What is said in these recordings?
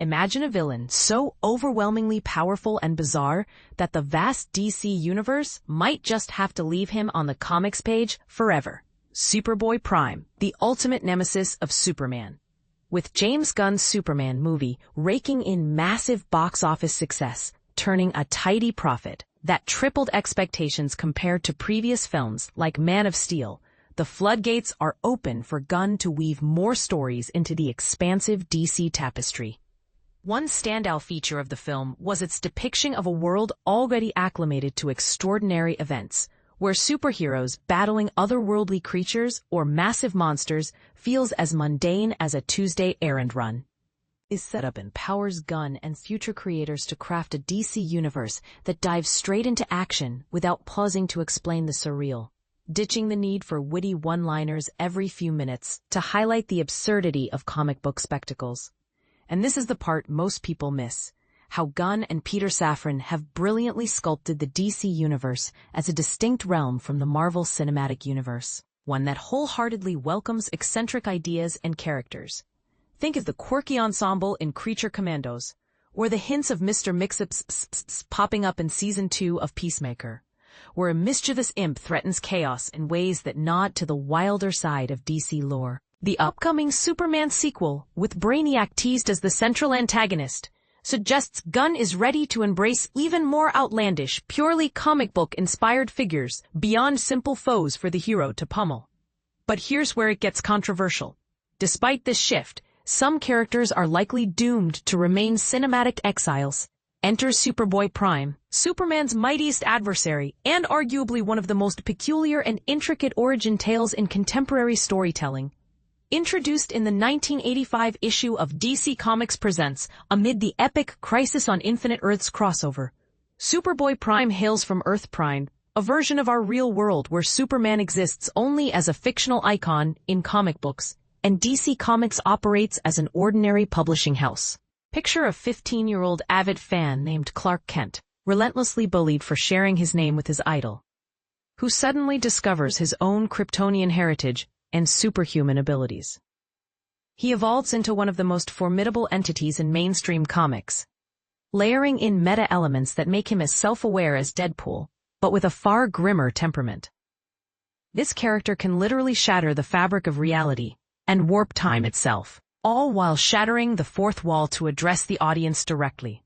Imagine a villain so overwhelmingly powerful and bizarre that the vast DC universe might just have to leave him on the comics page forever. Superboy-Prime, the ultimate nemesis of Superman. With James Gunn's Superman movie raking in massive box office success, turning a tidy profit that tripled expectations compared to previous films like Man of Steel, the floodgates are open for Gunn to weave more stories into the expansive DC tapestry. One standout feature of the film was its depiction of a world already acclimated to extraordinary events, where superheroes battling otherworldly creatures or massive monsters feels as mundane as a Tuesday errand run. This setup empowers Gunn and future creators to craft a DC universe that dives straight into action without pausing to explain the surreal, ditching the need for witty one-liners every few minutes to highlight the absurdity of comic book spectacles. And this is the part most people miss: how Gunn and Peter Safran have brilliantly sculpted the DC universe as a distinct realm from the Marvel Cinematic Universe, one that wholeheartedly welcomes eccentric ideas and characters. Think of the quirky ensemble in Creature Commandos, or the hints of Mr. Mix-Ups popping up in Season 2 of Peacemaker, where a mischievous imp threatens chaos in ways that nod to the wilder side of DC lore. The upcoming Superman sequel, with Brainiac teased as the central antagonist, suggests Gunn is ready to embrace even more outlandish, purely comic book-inspired figures beyond simple foes for the hero to pummel. But here's where it gets controversial. Despite this shift, some characters are likely doomed to remain cinematic exiles. Enter Superboy-Prime, Superman's mightiest adversary, and arguably one of the most peculiar and intricate origin tales in contemporary storytelling. Introduced in the 1985 issue of DC Comics Presents amid the epic Crisis on Infinite Earths crossover, Superboy-Prime hails from Earth Prime, a version of our real world where Superman exists only as a fictional icon in comic books, and DC Comics operates as an ordinary publishing house. Picture a 15-year-old avid fan named Clark Kent, relentlessly bullied for sharing his name with his idol, who suddenly discovers his own Kryptonian heritage and superhuman abilities. He evolves into one of the most formidable entities in mainstream comics, layering in meta-elements that make him as self-aware as Deadpool, but with a far grimmer temperament. This character can literally shatter the fabric of reality and warp time itself, all while shattering the fourth wall to address the audience directly.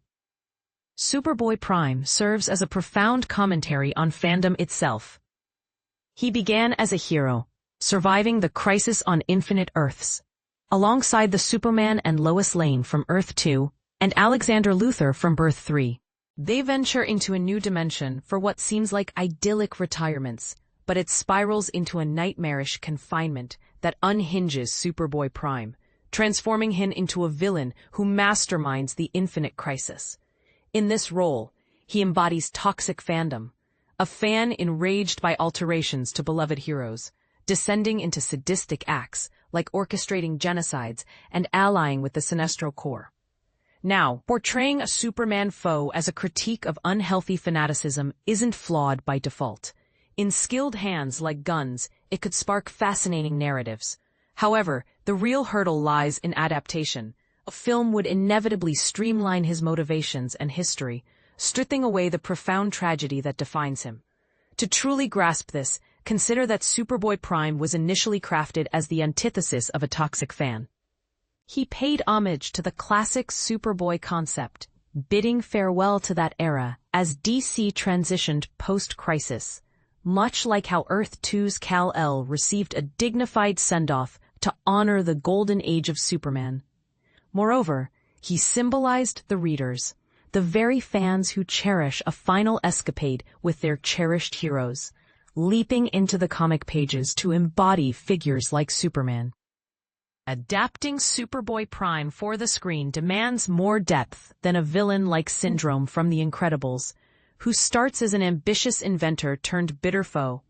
Superboy-Prime serves as a profound commentary on fandom itself. He began as a hero, surviving the Crisis on Infinite Earths, alongside the Superman and Lois Lane from Earth 2 and Alexander Luthor from Earth 3. They venture into a new dimension for what seems like idyllic retirements, but it spirals into a nightmarish confinement that unhinges Superboy-Prime, transforming him into a villain who masterminds the Infinite Crisis. In this role, he embodies toxic fandom, a fan enraged by alterations to beloved heroes, descending into sadistic acts like orchestrating genocides and allying with the Sinestro Corps. Now, portraying a Superman foe as a critique of unhealthy fanaticism isn't flawed by default. In skilled hands like Gunn's, it could spark fascinating narratives. However, the real hurdle lies in adaptation. A film would inevitably streamline his motivations and history, stripping away the profound tragedy that defines him. To truly grasp this, consider that Superboy-Prime was initially crafted as the antithesis of a toxic fan. He paid homage to the classic Superboy concept, bidding farewell to that era as DC transitioned post-Crisis, much like how Earth 2's Kal-El received a dignified send-off to honor the golden age of Superman. Moreover, he symbolized the readers, the very fans who cherish a final escapade with their cherished heroes, leaping into the comic pages to embody figures like Superman. Adapting Superboy-Prime for the screen demands more depth than a villain like Syndrome from The Incredibles, who starts as an ambitious inventor turned bitter foe.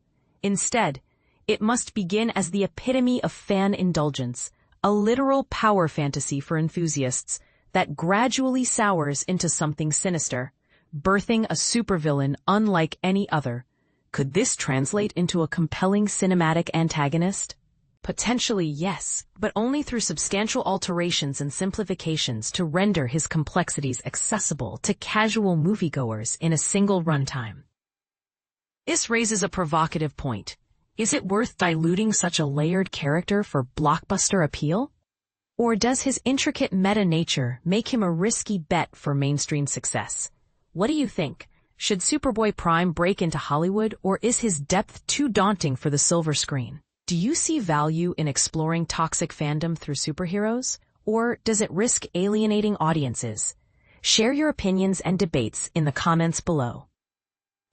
Instead, it must begin as the epitome of fan indulgence, a literal power fantasy for enthusiasts that gradually sours into something sinister, birthing a supervillain unlike any other. Could this translate into a compelling cinematic antagonist? Potentially, yes, but only through substantial alterations and simplifications to render his complexities accessible to casual moviegoers in a single runtime. This raises a provocative point. Is it worth diluting such a layered character for blockbuster appeal? Or does his intricate meta-nature make him a risky bet for mainstream success? What do you think? Should Superboy-Prime break into Hollywood, or is his depth too daunting for the silver screen? Do you see value in exploring toxic fandom through superheroes? Or does it risk alienating audiences? Share your opinions and debates in the comments below.